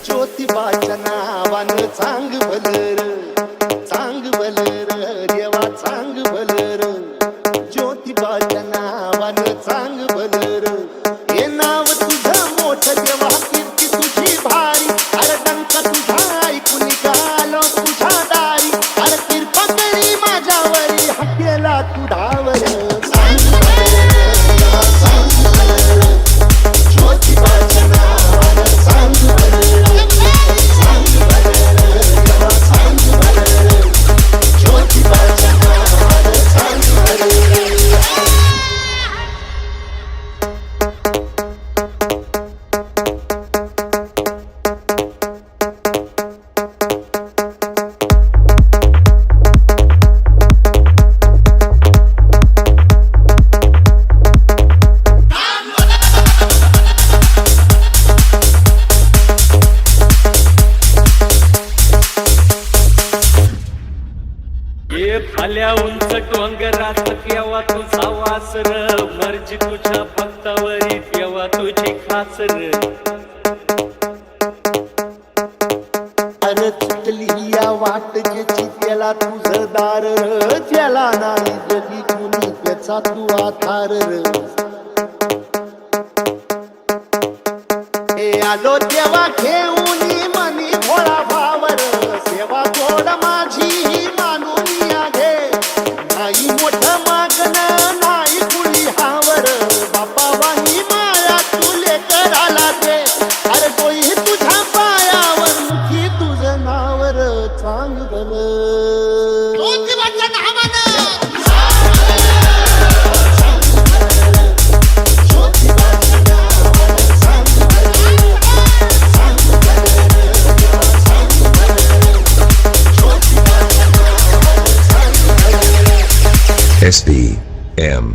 ज्योतिबाच्या नावानं चांग भलर, चांग भलर देवा चांग भलर, ज्योतिबाच्या नावानं चांग भलर. हे नाव तुझं मोठं देवा कीर्ती तुझी भारी, अरे डंका तुझा ऐकून निघालो तुझ्या दारी, अरे कृपा करी माझ्यावरी हाकेला तू धावर. चांग भलर चांग भलर ज्योतिबाच्या नावानं चांग भलर. आल्या उंच डोंगरात तेव्हा तुझा वासर, मर्जी तुझ्या भक्तावरी तेव्हा तुझी खासर. अरे चुकली या वाट ज्याची त्याला तुझं दार, ज्याला नाही जगी कुणी त्याचा तू आधार. हे आलो तेव्हा घेऊन मनी भोळा भावर, सेवा थोड माझी मानून नाही मोठं मागणं नाही कुणी हावर. बापा वाही माया तुले कराला दे, अरे कोई तुझ्या पायावर मुखी तुझं नावर. चांग भलं ज्योतिबाच्या नावानं, ज्योतिबाच्या नावानं चांग भलं, चांग भलं चांग भलं ज्योतिबाच्या नावानं चांग भलं. SBM.